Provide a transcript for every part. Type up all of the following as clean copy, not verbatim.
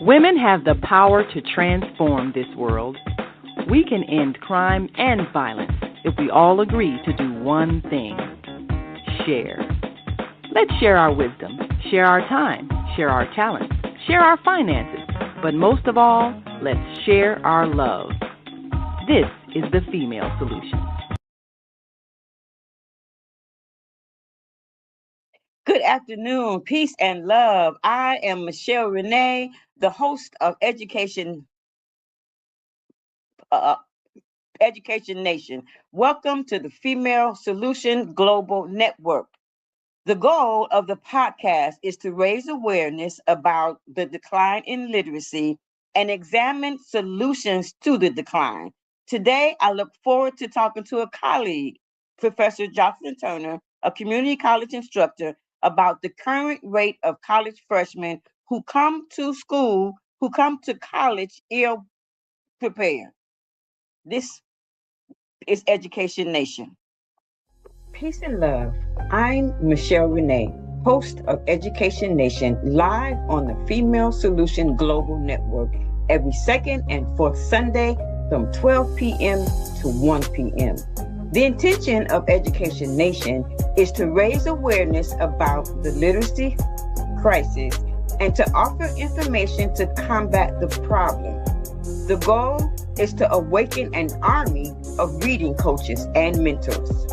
Women have the power to transform this world. We can end crime and violence if we all agree to do one thing: share. Let's share our wisdom, share our time, share our talents, share our finances, but most of all, let's share our love. This is the Female Solution. Good afternoon, peace and love. I am Michelle Renee, the host of Education Nation. Welcome to the Female Solution Global Network. The goal of the podcast is to raise awareness about the decline in literacy and examine solutions to the decline. Today, I look forward to talking to a colleague, Professor Jocelyn Turner, a community college instructor, about the current rate of college freshmen who come to college ill prepared. This is Education Nation. Peace and love. I'm Michelle Renee, host of Education Nation, live on the Female Solution Global Network every second and fourth Sunday from 12 p.m. to 1 p.m. The intention of Education Nation is to raise awareness about the literacy crisis and to offer information to combat the problem. The goal is to awaken an army of reading coaches and mentors.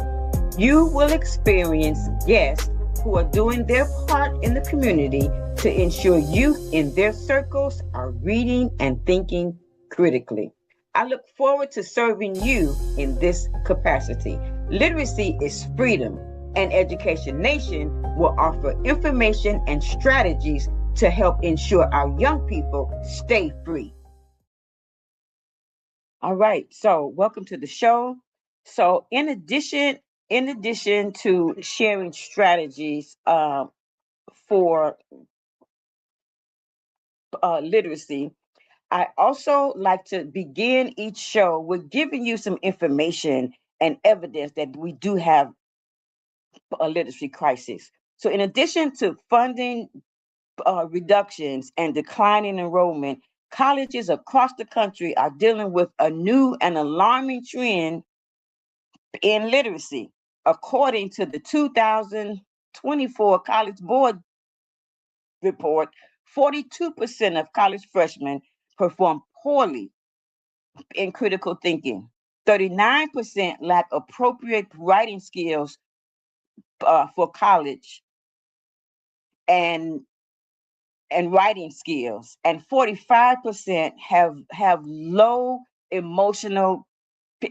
You will experience guests who are doing their part in the community to ensure youth in their circles are reading and thinking critically. I look forward to serving you in this capacity. Literacy is freedom, and Education Nation will offer information and strategies to help ensure our young people stay free. All right, so welcome to the show. So in addition to sharing strategies for literacy, I also like to begin each show with giving you some information and evidence that we do have a literacy crisis. So in addition to funding reductions and declining enrollment, colleges across the country are dealing with a new and alarming trend in literacy. According to the 2024 College Board report, 42% of college freshmen perform poorly in critical thinking. 39% lack appropriate writing skills for college and writing skills, and 45% have low emotional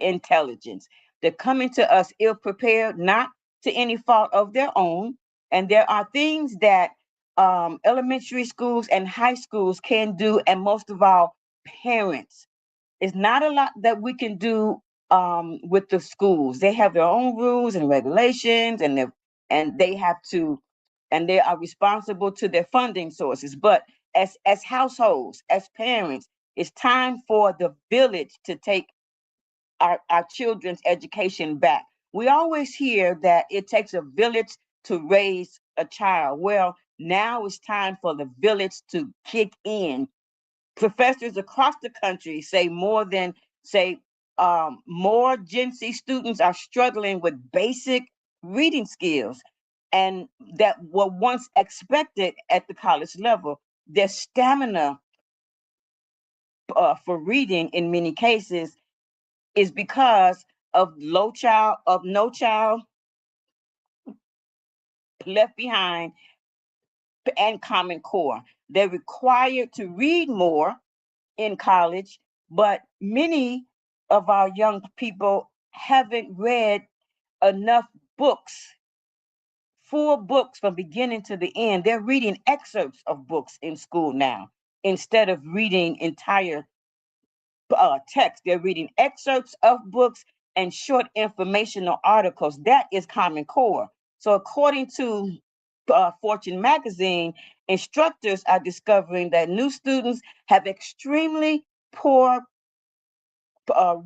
intelligence. They're coming to us ill prepared, not to any fault of their own. And there are things that elementary schools and high schools can do, and most of all, parents. It's not a lot that we can do with the schools. They have their own rules and regulations, and they have to, and they are responsible to their funding sources. But as households, as parents, it's time for the village to take our children's education back. We always hear that it takes a village to raise a child. Well, now it's time for the village to kick in. Professors across the country say more Gen Z students are struggling with basic reading skills, and that were once expected at the college level. Their stamina for reading, in many cases, is because of no child left behind and Common Core. They're required to read more in college, but many of our young people haven't read enough books, full books from beginning to the end. They're reading excerpts of books in school now instead of reading entire text. They're reading excerpts of books and short informational articles. That is Common Core. So according to Fortune magazine, instructors are discovering that new students have extremely poor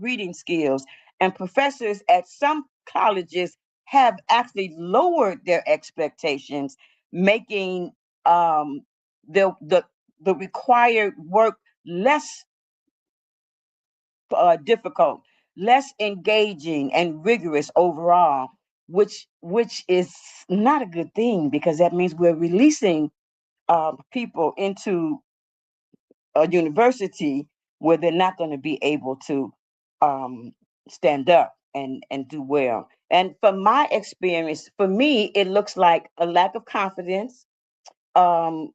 reading skills, and professors at some colleges have actually lowered their expectations, making um, the required work less difficult, less engaging and rigorous overall, which is not a good thing because that means we're releasing people into a university where they're not going to be able to um, stand up and do well. And from my experience, for me, it looks like a lack of confidence. Um,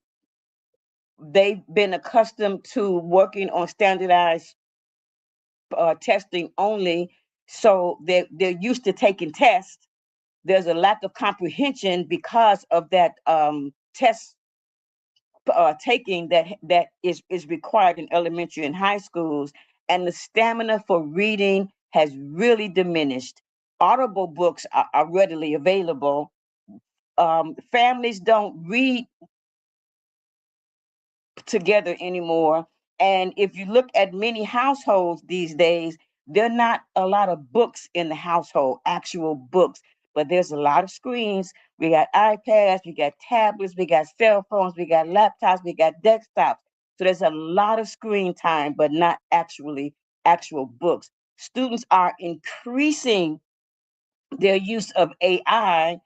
they've been accustomed to working on standardized testing only, so they're used to taking tests. There's a lack of comprehension because of that test taking that is required in elementary and high schools, and the stamina for reading has really diminished. Audible books are readily available. Families don't read together anymore. And if you look at many households these days, there are not a lot of books in the household, actual books, but there's a lot of screens. We got iPads, we got tablets, we got cell phones, we got laptops, we got desktops. So there's a lot of screen time, but not actually actual books. Students are increasing their use of AI,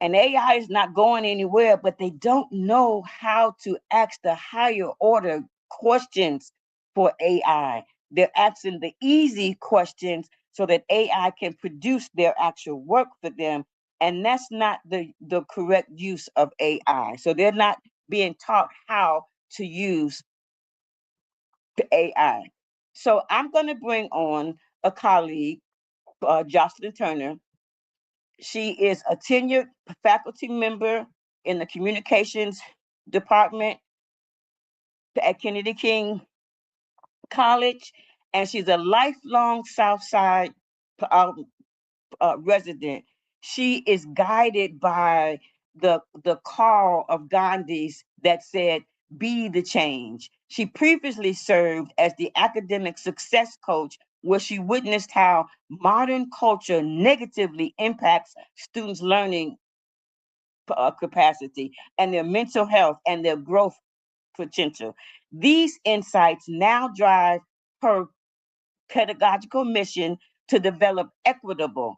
and AI is not going anywhere, but they don't know how to ask the higher order questions for AI. They're asking the easy questions so that AI can produce their actual work for them. And that's not the correct use of AI. So they're not being taught how to use the AI. So I'm going to bring on a colleague, Jocelyn Turner. She is a tenured faculty member in the communications department at Kennedy King College, and she's a lifelong Southside uh, resident. She is guided by the call of Gandhi's that said, "Be the change." She previously served as the academic success coach, where she witnessed how modern culture negatively impacts students' learning capacity and their mental health and their growth potential. These insights now drive her pedagogical mission to develop equitable,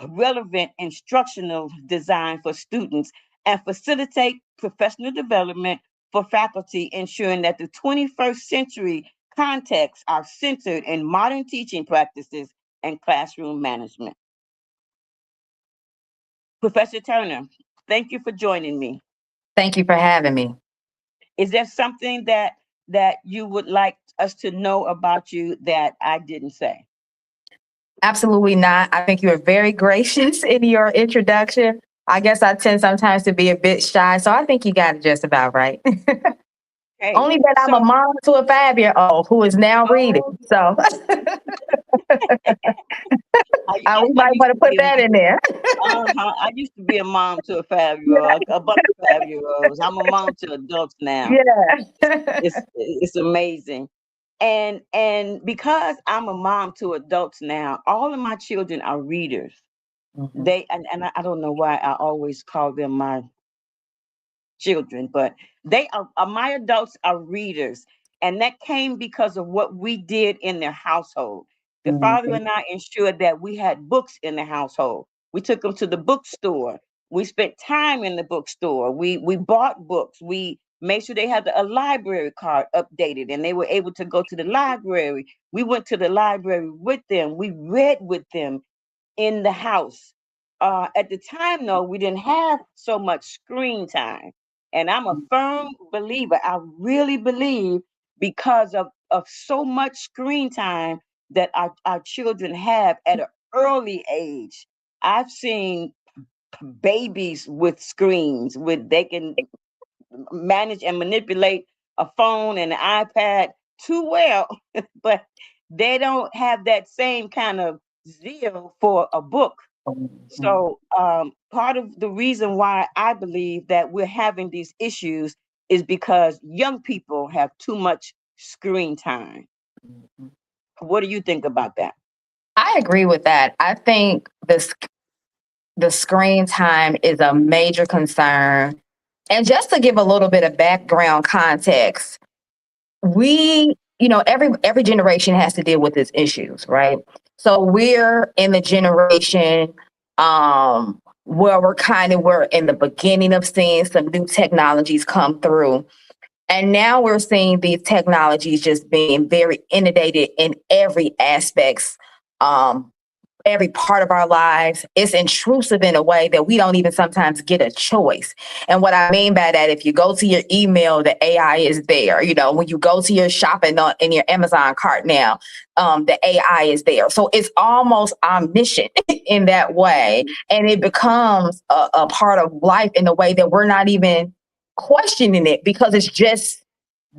relevant instructional design for students and facilitate professional development for faculty, ensuring that the 21st century contexts are centered in modern teaching practices and classroom management. Professor Turner, thank you for joining me. Thank you for having me. Is there something that you would like us to know about you that I didn't say? Absolutely not. I think you are very gracious in your introduction. I guess I tend sometimes to be a bit shy, so I think you got it just about right. Okay. Only that I'm a So, mom to a 5-year-old who is now reading. oh, So we I might used want to to put be a that in there. I used to be a mom to a 5-year-old, a bunch of 5-year-olds. I'm a mom to adults now. Yeah. It's amazing. And because I'm a mom to adults now, all of my children are readers. Mhm, I don't know why I always call them my children, but they are my adults are readers. And that came because of what we did in their household. The father mhm, and I ensured that we had books in the household. We took them to the bookstore. We spent time in the bookstore. We bought books. We made sure they had a library card updated and they were able to go to the library. We went to the library with them. We read with them in the house. At the time, though, we didn't have so much screen time. And I'm a firm believer, I really believe, because of so much screen time that our children have at an early age. I've seen babies with screens, with they can manage and manipulate a phone and an iPad too well, but they don't have that same kind of zeal for a book. mhm, So part of the reason why I believe that we're having these issues is because young people have too much screen time. mhm. What do you think about that? I agree with that. I think the screen time is a major concern And just to give a little bit of background context, every generation has to deal with its issues, right? So we're in the generation where we're in the beginning of seeing some new technologies come through. And now we're seeing these technologies just being very inundated in every aspects, every part of our lives. It's intrusive in a way that we don't even sometimes get a choice. And what I mean by that, if you go to your email, the AI is there. When you go to your shopping in your Amazon cart now, the AI is there. So it's almost omniscient in that way. And it becomes a part of life in a way that we're not even questioning it, because it's just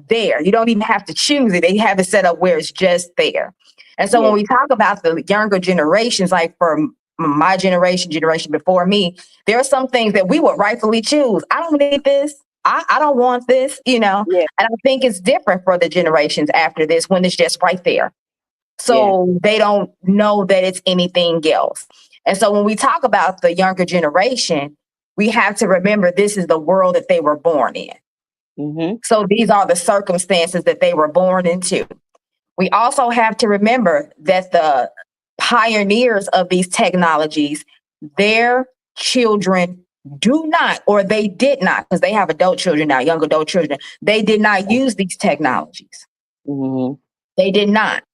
there. You don't even have to choose it. They have it set up where it's just there. And so when we talk about the younger generations, like for my generation before me, there are some things that we would rightfully choose. I don't need this. I don't want this, Yeah. And I think it's different for the generations after this when it's just right there. So they don't know that it's anything else. And so when we talk about the younger generation, we have to remember this is the world that they were born in. Mm-hmm. So these are the circumstances that they were born into. We also have to remember that the pioneers of these technologies, their children do not, or they did not, because they have adult children now, young adult children, they did not use these technologies. Mm-hmm. They did not.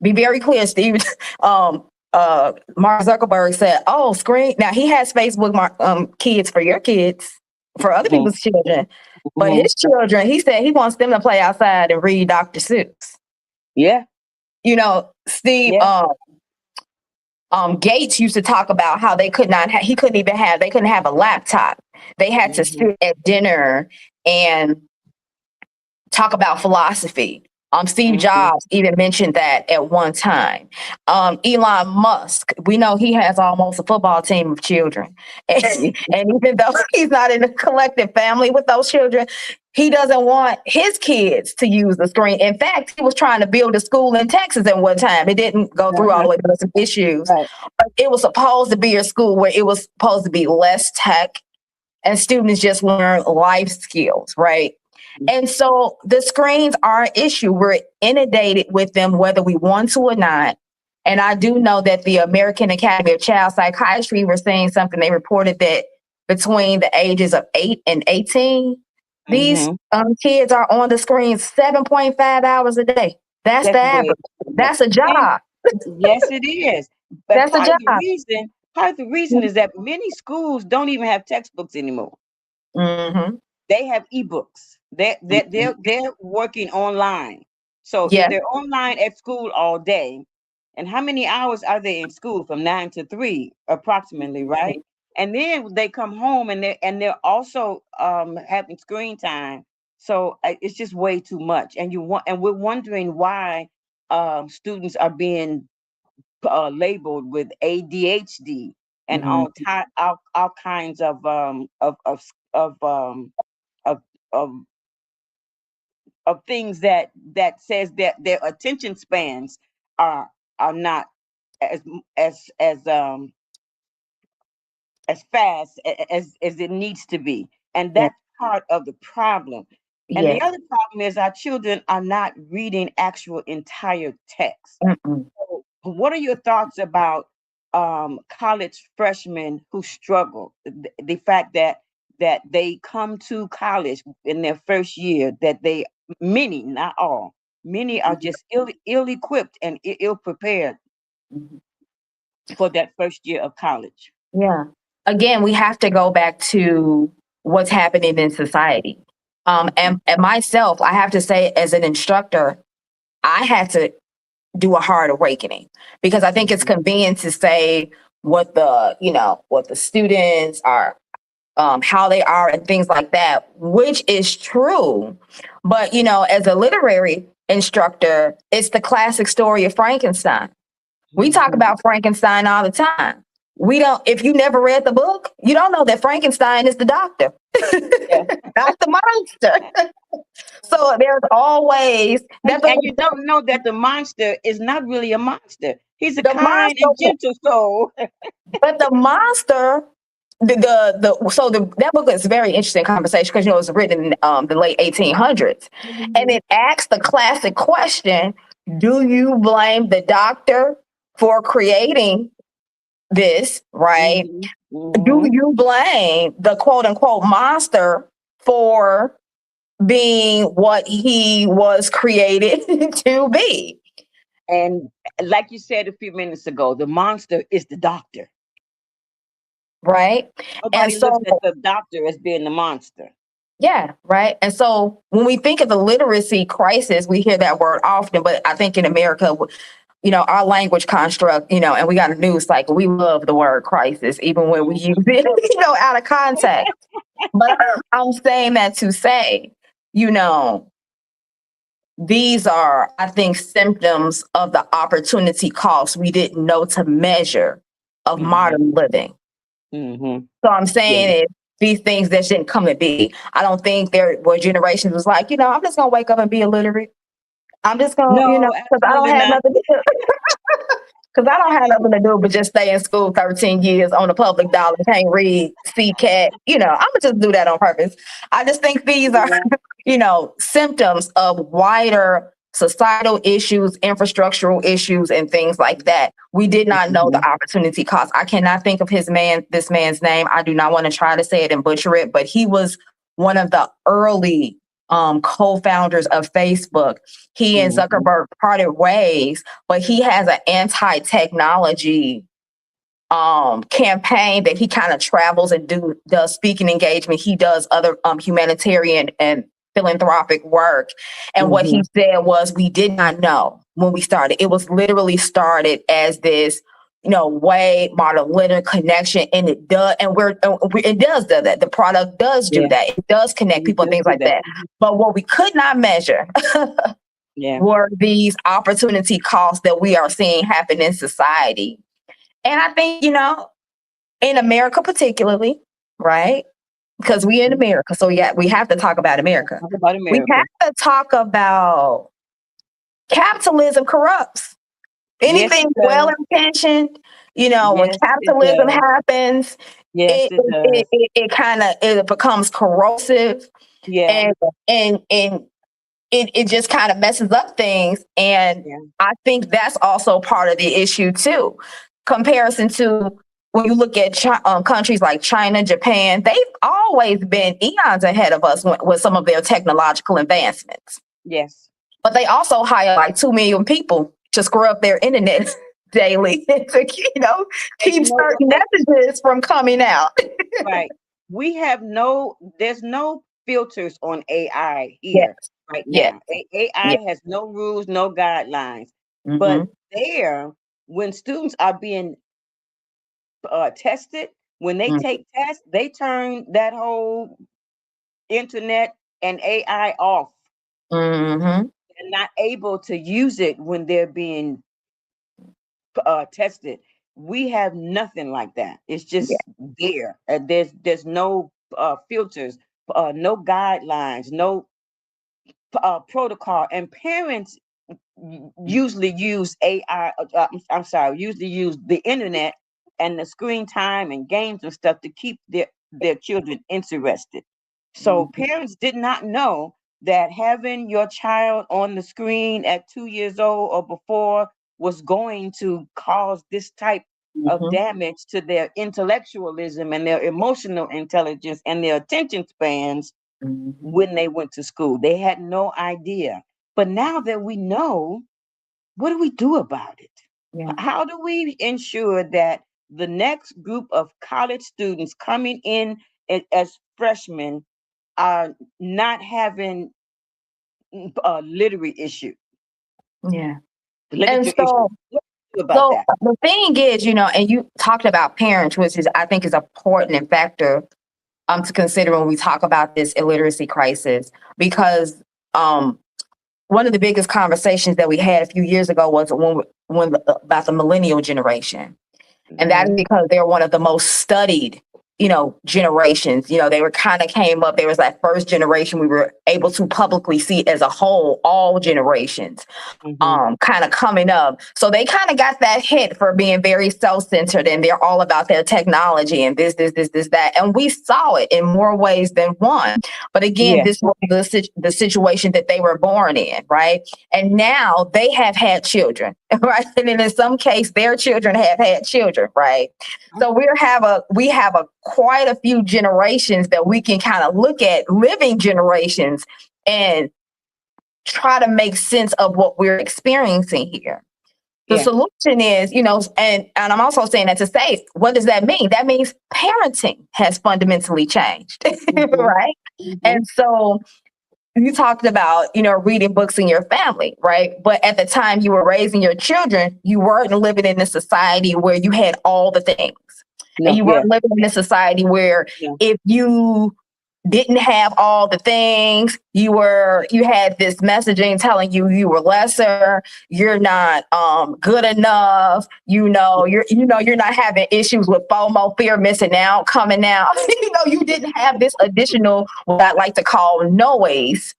Be very clear, Steve. Mark Zuckerberg said, "Oh, screen." Now he has Facebook kids for your kids, for other people's children, but his children, he said he wants them to play outside and read Dr. Seuss. Yeah. Steve. Gates used to talk about how they couldn't have a laptop. They had to sit at dinner and talk about philosophy. Steve Jobs even mentioned that at one time. Elon Musk, we know he has almost a football team of children. And even though he's not in a collective family with those children, he doesn't want his kids to use the screen. In fact, he was trying to build a school in Texas at one time. It didn't go through all the way, there were some issues. Right. But it was supposed to be a school where it was supposed to be less tech and students just learn life skills, right? And so the screens are an issue. We're inundated with them, whether we want to or not. And I do know that the American Academy of Child Psychiatry were saying something. They reported that between the ages of 8 and 18, these kids are on the screen 7.5 hours a day. That's the average. That's a job. Yes, it is. But That's a job. part of the reason is that many schools don't even have textbooks anymore. Mm-hmm. They have ebooks. They're working online. So if they're online at school all day, and how many hours are they in school? From 9 to 3, approximately, right? And then they come home and they're also having screen time. So it's just way too much. And we're wondering why students are being labeled with ADHD and all kinds of of um of of of things that says that their attention spans are not as as as um as fast as it needs to be, and that's part of the problem. And the other problem is our children are not reading actual entire text. So what are your thoughts about college freshmen who struggle? The fact that they come to college in their first year, that many, not all, many are just ill-equipped and ill prepared for that first year of college. Yeah. Again, we have to go back to what's happening in society. And myself, I have to say, as an instructor, I had to do a hard awakening, because I think it's convenient to say what the students are, how they are and things like that, which is true. But, as a literary instructor, it's the classic story of Frankenstein. We talk about Frankenstein all the time. If you never read the book, you don't know that Frankenstein is the doctor, not the monster. So there's always and you don't know that the monster is not really a monster. He's a kind and gentle soul. But the monster that book is a very interesting conversation because it was written in the late 1800s, and it asks the classic question: do you blame the doctor for creating this? Right? Do you blame the quote unquote monster for being what he was created to be? And like you said a few minutes ago, the monster is the doctor. Right? Nobody looks at the doctor as being the monster. Yeah, right. And so when we think of the literacy crisis, we hear that word often, but I think in America, our language construct, and we got a news cycle. We love the word crisis, even when we use it, out of context. But I'm saying that to say, these are, I think, symptoms of the opportunity cost we didn't know to measure of modern living. So I'm saying these things that shouldn't come to be. I don't think there were generations was like, I'm just gonna wake up and be illiterate. I'm just gonna, because I don't have nothing to do. Because I don't have nothing to do but just stay in school 13 years on a public dollar, can't read, see cat. I'm gonna just do that on purpose. I just think these are, symptoms of wider societal issues, infrastructural issues, and things like that. We did not know the opportunity cost. I cannot think of this man's name. I do not want to try to say it and butcher it, but he was one of the early co-founders of Facebook. He and Zuckerberg parted ways, but he has an anti-technology campaign that he kind of travels and does speaking engagement. He does other humanitarian and philanthropic work. And what he said was, we did not know when we started. It was literally started as this, way modern linear connection, and it does, and it does do that. The product does do that. It does connect people and things like that. But what we could not measure were these opportunity costs that we are seeing happen in society. And I think, in America particularly, right? Because we in America, so we have to talk about America. We have to talk about capitalism corrupts. Anything well-intentioned, when capitalism happens, it kind of becomes corrosive, and it just kind of messes up things. And I think that's also part of the issue too. Comparison to when you look at countries like China, Japan, they've always been eons ahead of us with some of their technological advancements. Yes. But they also hire like 2 million people to screw up their internet daily to, keep certain messages from coming out. Right. There's no filters on AI here right now. AI has no rules, no guidelines. But when students are being tested, when they take tests, they turn that whole internet and AI off. They're not able to use it when they're being tested. We have nothing like that. It's just there. There's no filters, no guidelines, no protocol. And parents usually use AI. Usually use the internet and the screen time and games and stuff to keep their children interested. So parents did not know that having your child on the screen at 2 years old or before was going to cause this type of damage to their intellectualism and their emotional intelligence and their attention spans when they went to school. They had no idea. But now that we know, what do we do about it? How do we ensure that the next group of college students coming in as freshmen are not having a literary issue? And so the thing is, and you talked about parents, which is, I think, is an important factor to consider when we talk about this illiteracy crisis, because one of the biggest conversations that we had a few years ago was when about the millennial generation. And that is because they're one of the most studied generations. They were kind of came up. There was that first generation we were able to publicly see as a whole, all generations kind of coming up. So they kind of got that hit for being very self-centered, and they're all about their technology and this, that. And we saw it in more ways than one. But again, this was the situation that they were born in, right? And now they have had children, right? And in some case, their children have had children, right? So we have a quite a few generations that we can kind of look at, living generations, and try to make sense of what we're experiencing here. The solution is, and I'm also saying that to say, what does that mean? That means parenting has fundamentally changed, right? And so you talked about, reading books in your family, right? But at the time you were raising your children, you weren't living in a society where you had all the things. And you weren't living in a society where if you didn't have all the things, you had this messaging telling you were lesser, you're not good enough, you're not having issues with FOMO, fear of missing out, coming out. You didn't have this additional, what I like to call noise,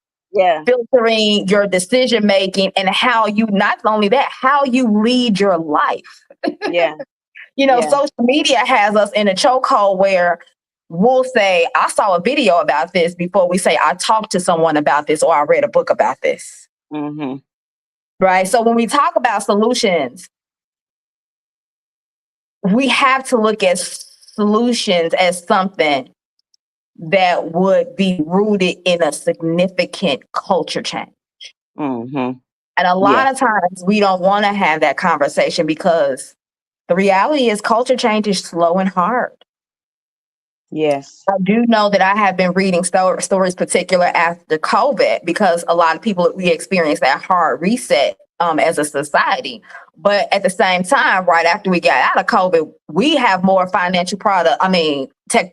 filtering your decision making, and how you, not only that, how you lead your life. Social media has us in a chokehold where we'll say, I saw a video about this, before we say, I talked to someone about this, or I read a book about this. Right? So when we talk about solutions, we have to look at solutions as something that would be rooted in a significant culture change. And a lot of times we don't want to have that conversation, because the reality is culture change is slow and hard. Yes. I do know that I have been reading stories, particular after COVID, because a lot of people, we experience that hard reset as a society. But at the same time, right after we got out of COVID, we have more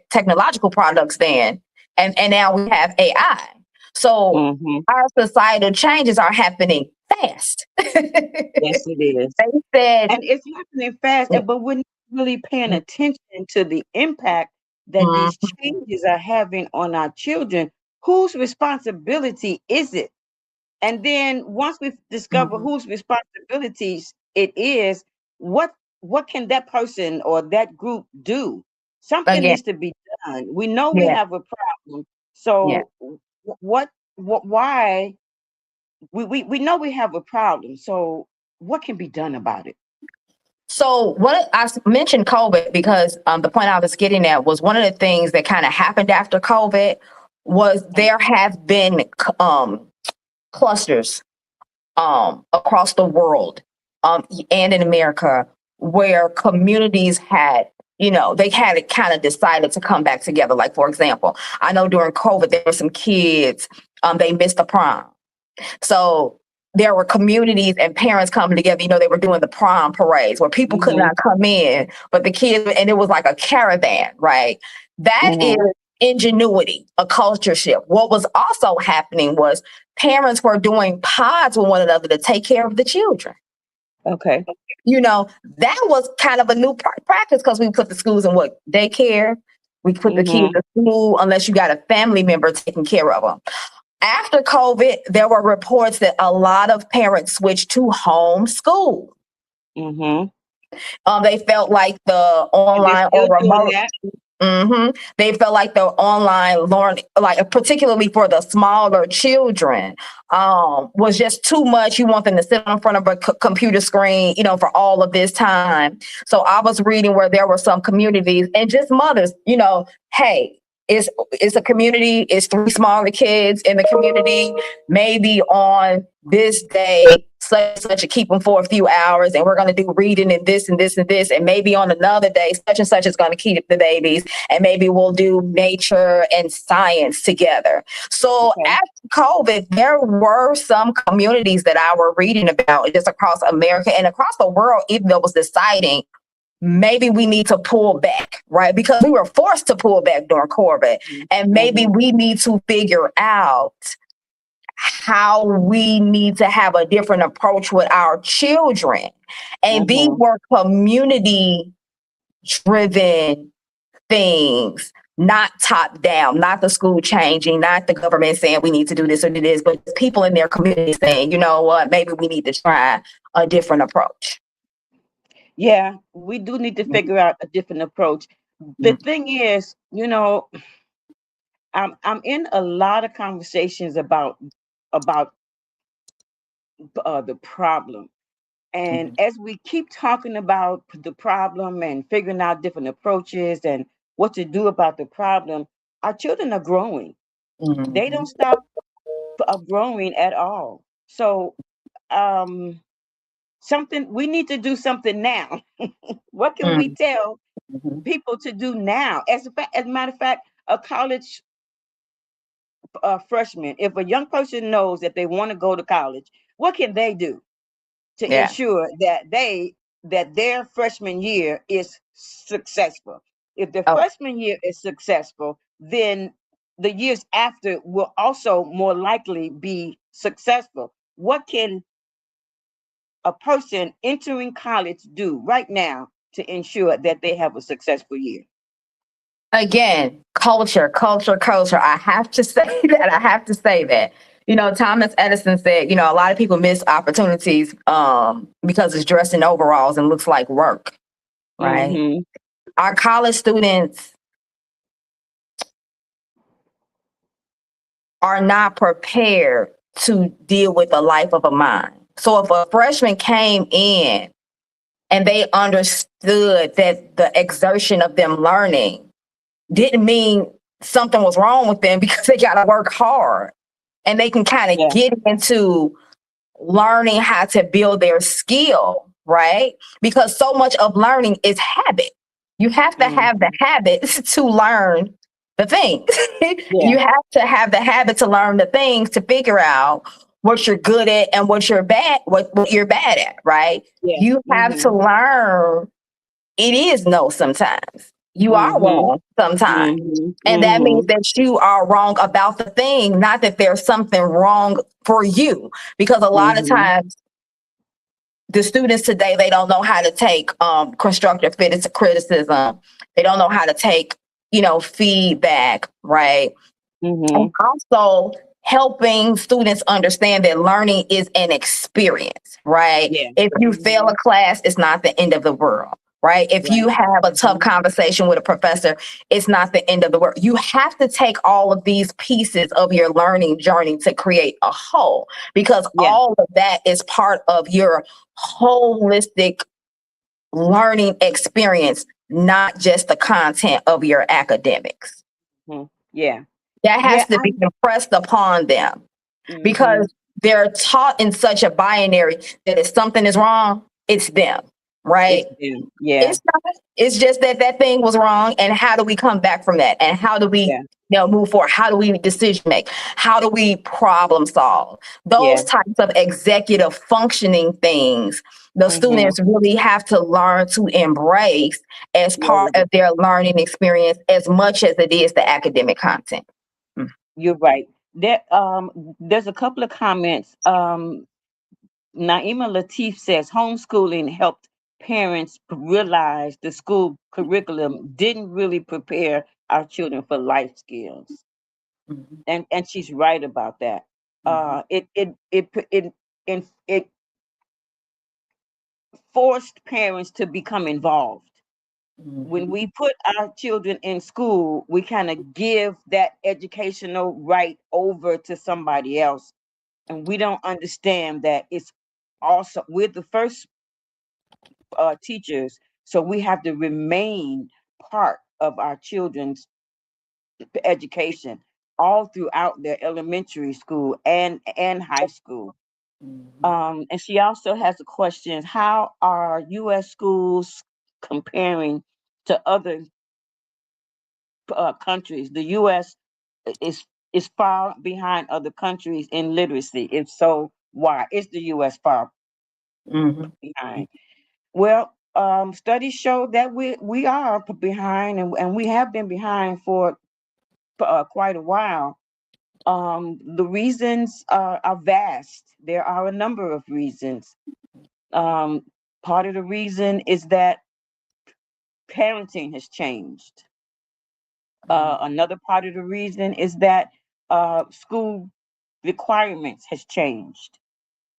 technological products then. And now we have AI. So our societal changes are happening fast. Yes, it is. They said, and it's happening fast, but we're not really paying attention to the impact that these changes are having on our children. Whose responsibility is it? And then once we discover whose responsibilities it is, what can that person or that group do? Something needs to be done. We know we have a problem. So why we know we have a problem. So what can be done about it? So what I mentioned COVID, because the point I was getting at was, one of the things that kind of happened after COVID was there have been clusters across the world and in America, where communities had, they had kind of decided to come back together. Like, for example, I know during COVID, there were some kids, they missed the prom. So there were communities and parents coming together. They were doing the prom parades where people could not come in, but the kids, and it was like a caravan, right? That is ingenuity, a culture shift. What was also happening was parents were doing pods with one another to take care of the children. Okay. That was kind of a new practice, because we put the schools in daycare. We put the kids in school unless you got a family member taking care of them. After COVID, there were reports that a lot of parents switched to homeschool. They felt like the online or remote. They felt like the online learning, like particularly for the smaller children, was just too much. You want them to sit in front of a computer screen, for all of this time. So I was reading where there were some communities and just mothers, hey, it's a community, it's 3 smaller kids in the community, maybe on this day, such a keep them for a few hours, and we're going to do reading and this and this and this, and maybe on another day, such and such is going to keep the babies, and maybe we'll do nature and science together. So after COVID, there were some communities that I were reading about just across America and across the world, even though it was deciding, maybe we need to pull back, right? Because we were forced to pull back during COVID. And maybe we need to figure out how we need to have a different approach with our children. And these were community driven things, not top down, not the school changing, not the government saying we need to do this or do this, but people in their community saying, you know what, maybe we need to try a different approach. Yeah, we do need to figure out a different approach. The thing is, I'm in a lot of conversations about the problem. And as we keep talking about the problem and figuring out different approaches and what to do about the problem, our children are growing. They don't stop growing at all. So, um, something we need to do something now. What can we tell people to do now? As a matter of fact, a college freshman, if a young person knows that they want to go to college, what can they do to Yeah. ensure that their freshman year is successful? If the Oh, freshman year is successful, then the years after will also more likely be successful. What can a person entering college do right now to ensure that they have a successful year? again, culture, culture, culture. I have to say that. I have to say that. Thomas Edison said, a lot of people miss opportunities because it's dressed in overalls and looks like work, right? Mm-hmm. Our college students are not prepared to deal with the life of a mind. So if a freshman came in and they understood that the exertion of them learning didn't mean something was wrong with them because they got to work hard, and they can kind of Yeah. get into learning how to build their skill, right? Because so much of learning is habit. You have to have the habits to learn the things. Yeah. You have to have the habit to learn the things to figure out what you're good at and what you're bad at, right? Yeah. You have to Mm-hmm. learn it is no sometimes. You are Mm-hmm. wrong sometimes. Mm-hmm. And that means Mm-hmm. that you are wrong about the thing, not that there's something wrong for you. Because a lot of Mm-hmm. times the students today, they don't know how to take constructive criticism. They don't know how to take, feedback, right? And Mm-hmm. also helping students understand that learning is an experience, right? Yeah. If you fail Mm-hmm. a class, it's not the end of the world, right? If you Right. have a tough Mm-hmm. conversation with a professor, it's not the end of the world. You have to take all of these pieces of your learning journey to create a whole, because Yeah. all of that is part of your holistic learning experience, not just the content of your academics. Mm-hmm. Yeah. That Yeah. has to be impressed upon them, Mm-hmm. because they're taught in such a binary that if something is wrong, it's them, right? It's them. Yeah. It's not. It's just that that thing was wrong, and how do we come back from that? And how do we, Yeah. move forward? How do we decision make? How do we problem solve? Yeah. Those types of executive functioning things, the Mm-hmm. students really have to learn to embrace as Yeah. part of their learning experience, as much as it is the academic content. You're right. There's a couple of comments. Naima Latif says homeschooling helped parents realize the school curriculum didn't really prepare our children for life skills, Mhm, and she's right about that. mhm, It forced parents to become involved. When mhm, we put our children in school, we kind of give that educational right over to somebody else, and we don't understand that it's also we're the first teachers, so we have to remain part of our children's education all throughout their elementary school and high school. mhm, And she also has a question: how are U.S. schools comparing to other countries? The U.S. is is far behind other countries in literacy. If so, why is the U.S. far mhm, behind? Well, studies show that we are behind, and we have been behind for quite a while. The reasons are vast. There are a number of reasons. Um, Part of the reason is that parenting has changed. Another part of the reason is that school requirements has changed.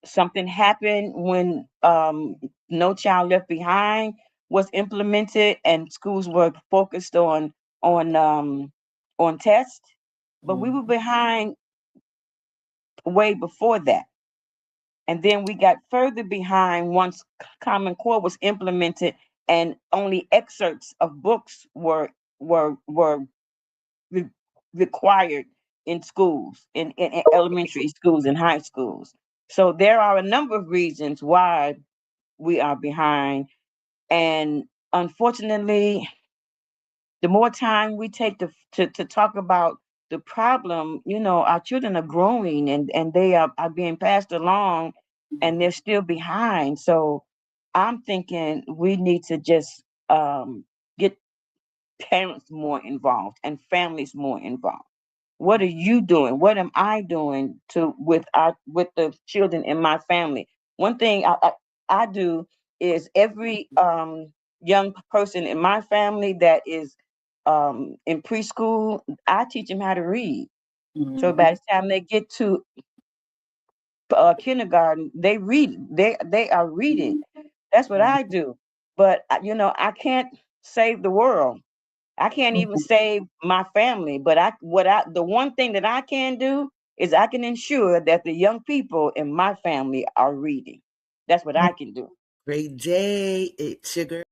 Something happened when No Child Left Behind was implemented, and schools were focused on um, on tests, but we were behind way before that. And then we got further behind once Common Core was implemented, and only excerpts of books were re- required in schools, in elementary schools and high schools. So there are a number of reasons why we are behind. And unfortunately, the more time we take to talk about the problem, our children are growing, and they are being passed along, and they're still behind. So I'm thinking we need to just get parents more involved and families more involved. What are you doing? What am I doing to with the children in my family? One thing I do is every young person in my family that is in preschool, I teach them how to read. So by the time they get to kindergarten, they read. They are reading. That's what I do. But I can't save the world. I can't even save my family, but the one thing that I can do is I can ensure that the young people in my family are reading. That's what I can do. Great day, Sugar.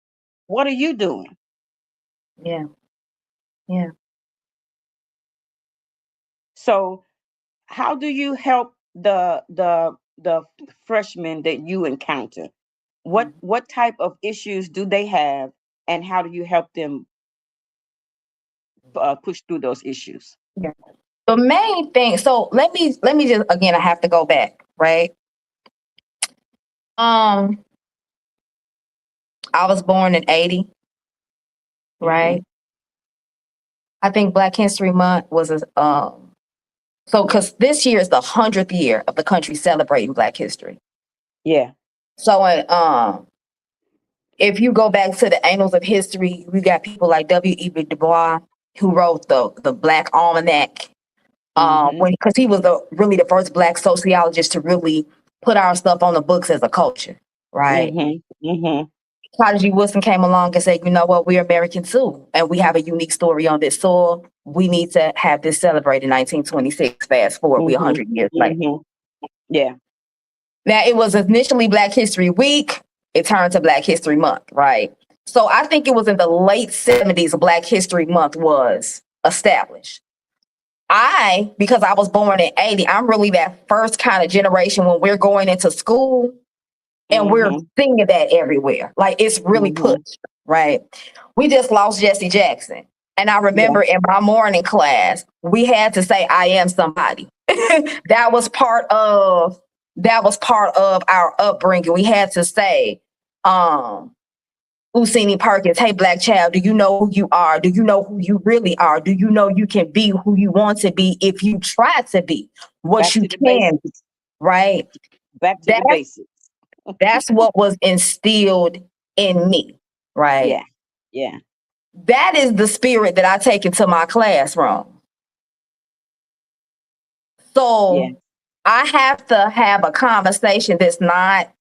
What are you doing? Yeah. Yeah. So, how do you help the freshmen that you encounter? What type of issues do they have, and how do you help them push through those issues? Yeah. The main thing, so let me just again, I have to go back, right? Um, I was born in 80, Mm-hmm. right? I think Black History Month was so because this year is the 100th year of the country celebrating Black history. Yeah. So if you go back to the annals of history, we got people like W.E.B. Du Bois who wrote the Black Almanac. Mm-hmm. Because he was really the first Black sociologist to really put our stuff on the books as a culture, right? Mm-hmm. Mm-hmm. Prodigy Wilson came along and said, you know what, we're American too, and we have a unique story on this soil. We need to have this celebrated in 1926. Fast forward, we're Mm-hmm. 100 years later. Mm-hmm. Yeah. Now, it was initially Black History Week. It turned to Black History Month, right? So I think it was in the late 70s Black History Month was established. Because I was born in 80, I'm really that first kind of generation when we're going into school and we're Mm-hmm. seeing that everywhere. Like it's really Mm-hmm. pushed, right? We just lost Jesse Jackson. And I Yeah. remember in my morning class, we had to say, I am somebody. that was part of our upbringing. We had to say, Usini Perkins, hey, Black child, do you know who you are? Do you know who you really are? Do you know you can be who you want to be if you try to be what Back you to the can, basics. right? Back to the That's basics. that's what was instilled in me, right? Yeah. Yeah. That is the spirit that I take into my classroom. Yeah. So I have to have a conversation that's not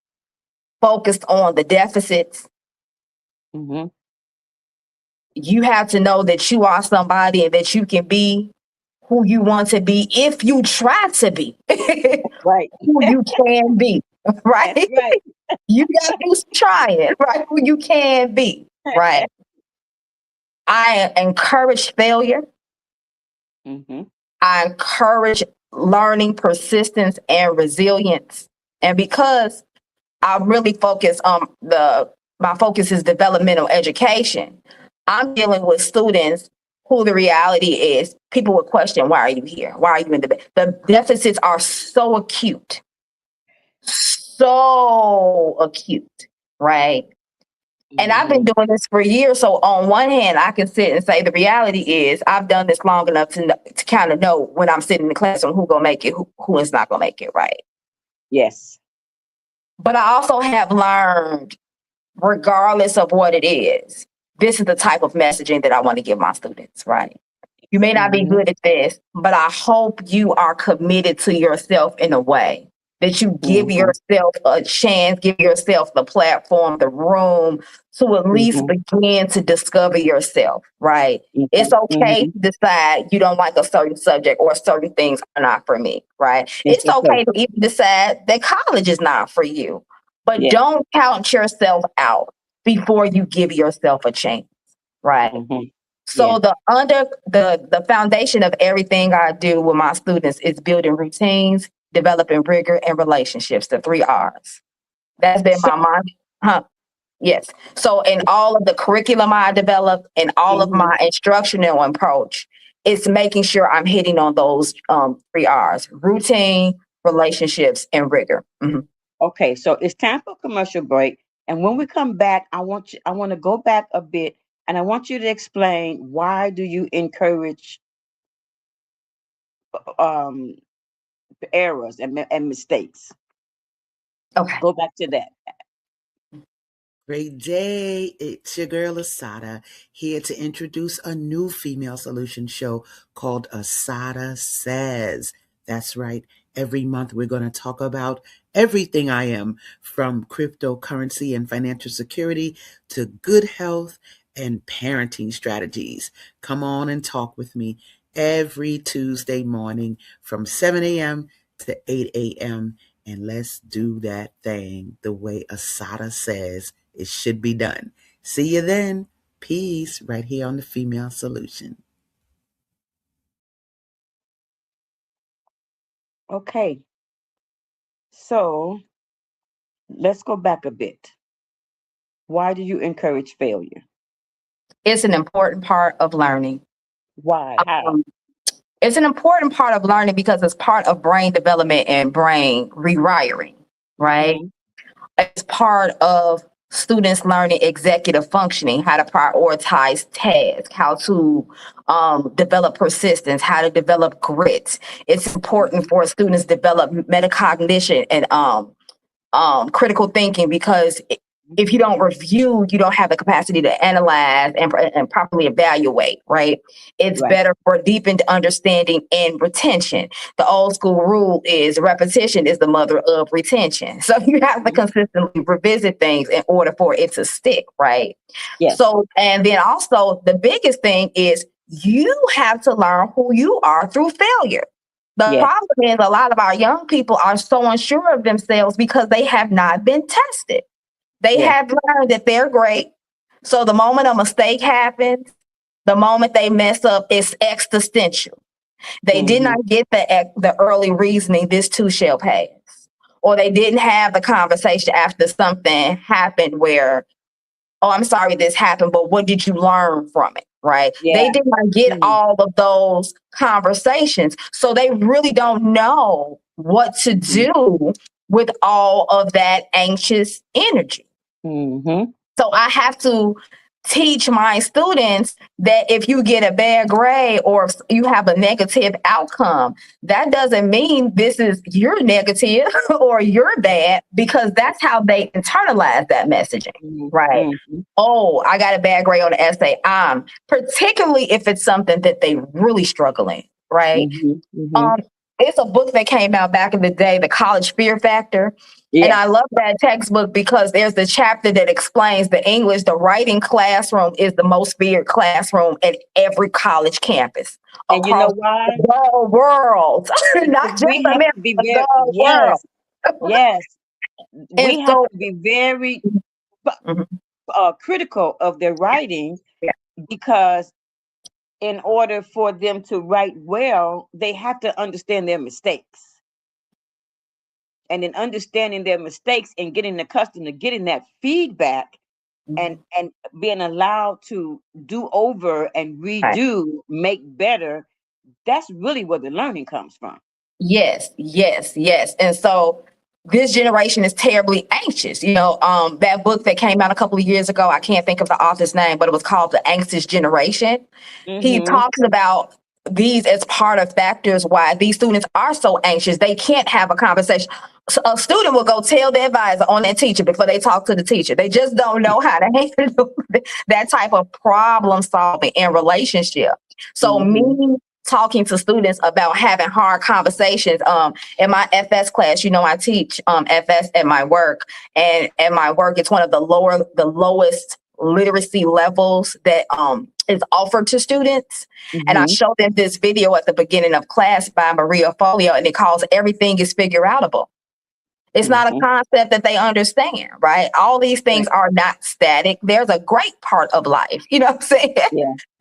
focused on the deficits. Mm-hmm. You have to know that you are somebody and that you can be who you want to be if you try to be Right. who you can be, That's right? right. You got to do some trying, right? Who you can be, right? I encourage failure. Mm-hmm. I encourage learning, persistence, and resilience. And because I really focus on my focus is developmental education, I'm dealing with students who the reality is people would question, why are you here? Why are you in the deficits are so acute, right? And I've been Mm-hmm. doing this for years. So on one hand, I can sit and say the reality is I've done this long enough to kind of know when I'm sitting in the classroom who gonna make it, who is not gonna make it, right? Yes. But I also have learned, regardless of what it is, this is the type of messaging that I want to give my students, right? You may not be Mm-hmm. good at this, but I hope you are committed to yourself in a way that you give Mm-hmm. yourself a chance, give yourself the platform, the room to at least Mm-hmm. begin to discover yourself, right? It's okay Mm-hmm. to decide you don't like a certain subject or certain things are not for me, right? It's It's okay. okay to even decide that college is not for you, but Yeah. don't count yourself out before you give yourself a chance, right? Mm-hmm. Yeah. So the foundation of everything I do with my students is building routines, developing rigor, and relationships. The 3 R's. That's been So, my mind. Huh. Yes. So in all of the curriculum I develop and all of mhm. my instructional approach, it's making sure I'm hitting on those 3 R's: routine, relationships, and rigor. Mhm. Okay, so it's time for a commercial break. And when we come back, I want to go back a bit and I want you to explain why do you encourage um errors and mistakes. Okay. Go back to that. Great day. It's your girl Asada here to introduce a new female solution show called Asada Says. That's right. Every month we're going to talk about everything I am, from cryptocurrency and financial security to good health and parenting strategies. Come on and talk with me every Tuesday morning from 7 a.m. to 8 a.m. And let's do that thing the way Asada says it should be done. See you then. Peace right here on the Female Solution. Okay, so let's go back a bit. Why do you encourage failure? It's an important part of learning. Why? How? Um, it's an important part of learning because it's part of brain development and brain rewiring, right? Mm-hmm. It's part of students learning executive functioning, how to prioritize tasks, how to develop persistence, how to develop grit. It's important for students to develop metacognition and critical thinking, because if you don't review, you don't have the capacity to analyze and properly evaluate, right? It's Right. better for deepened understanding and retention. The old school rule is repetition is the mother of retention. So you have to Mhm. consistently revisit things in order for it to stick, right? Yes. So, and then also the biggest thing is you have to learn who you are through failure. The Yes. problem is a lot of our young people are so unsure of themselves because they have not been tested. They Yes. have learned that they're great. So the moment a mistake happens, the moment they mess up, it's existential. They did Mm-hmm. not get the early reasoning, this too shall pass. Or they didn't have the conversation after something happened where, oh, I'm sorry this happened, but what did you learn from it? Right? They Yeah. did not get Mm-hmm. all of those conversations. So they really don't know what to do with all of that anxious energy. Mm-hmm. So I have to teach my students that if you get a bad grade or if you have a negative outcome, that doesn't mean this is you're negative or you're bad, because that's how they internalize that messaging, right? Mm-hmm. Oh, I got a bad grade on the essay. Particularly if it's something that they really struggle in, right? Mm-hmm. Mm-hmm. Um, it's a book that came out back in the day, The College Fear Factor. And I Yes. love that textbook because there's the chapter that explains the English, the writing classroom is the most feared classroom at every college campus And you know across why? the world, not Because just we have America, to be very, the world. yes, yes. And We have so, to be very mhm, critical of their writing, yeah, because in order for them to write well, they have to understand their mistakes. And in understanding their mistakes and getting accustomed to getting that feedback and being allowed to do over and right. redo, make better, that's really where the learning comes from. Yes, yes, yes. And so this generation is terribly anxious. That book that came out a couple of years ago, I can't think of the author's name, but it was called The Anxious Generation. He Mm-hmm. talks about these as part of factors why these students are so anxious. They can't have a conversation. So a student will go tell their advisor on their teacher before they talk to the teacher. They just don't know how to handle that type of problem solving in relationship. So me talking to students about having hard conversations. In my FS class, you know, I teach FS at my work, and at my work, it's one of the lowest literacy levels that is offered to students. And I showed them this video at the beginning of class by Maria Folio, and it calls "Everything is Figure Outable." It's not a concept that they understand, right? All these things are not static. There's a great part of life, you know what I'm saying?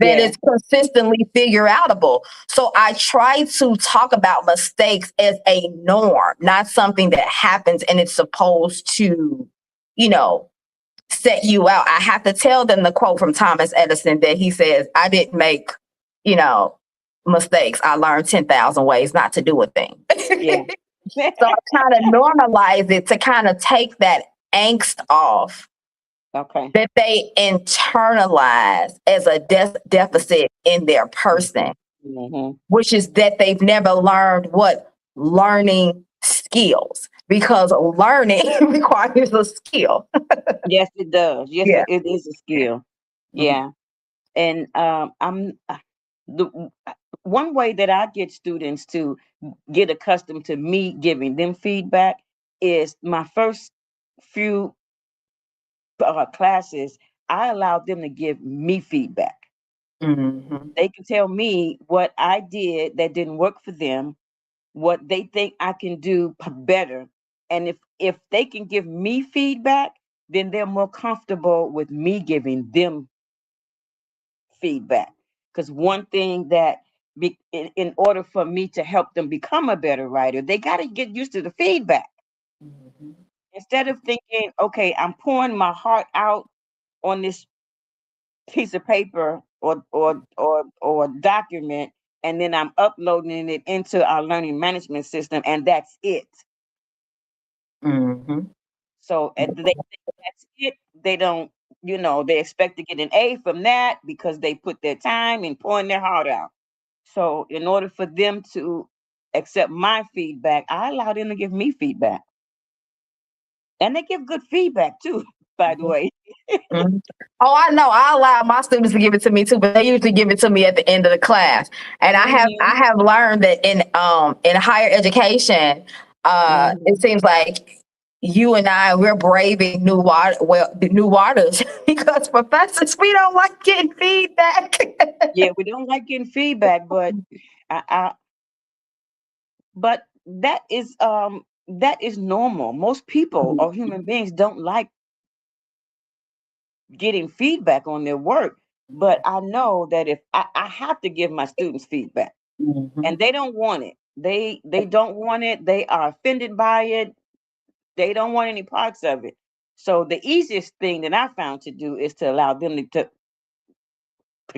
That is consistently figure outable. So I try to talk about mistakes as a norm, not something that happens and it's supposed to, you know, set you out. I have to tell them the quote from Thomas Edison that he says, I didn't make, you know, mistakes. I learned 10,000 ways not to do a thing. So I kind of normalize it to kind of take that angst off. That they internalize as a deficit in their person, which is that they've never learned learning skills, because learning requires a skill. Yes, it does. Yes, it is a skill. Yeah. And the one way that I get students to get accustomed to me giving them feedback is my first few classes, I allow them to give me feedback. They can tell me what I did that didn't work for them, what they think I can do better. And if they can give me feedback, then they're more comfortable with me giving them feedback. Because one thing that in order for me to help them become a better writer, they got to get used to the feedback. Instead of thinking, okay, I'm pouring my heart out on this piece of paper or document, and then I'm uploading it into our learning management system, and that's it. So they think that's it. They don't, they expect to get an A from that because they put their time and pouring their heart out. So in order for them to accept my feedback, I allow them to give me feedback. And they give good feedback too, by the way. Oh, I know. I allow my students to give it to me too, but they usually give it to me at the end of the class. And I have learned that in higher education, it seems like you and we're braving new waters because professors, we don't like getting feedback. Yeah, we don't like getting feedback, but but that is normal. Most people or human beings don't like getting feedback on their work. But I know that if I have to give my students feedback, and they don't want it, they don't want it. They are offended by it. They don't want any parts of it. So the easiest thing that I found to do is to allow them to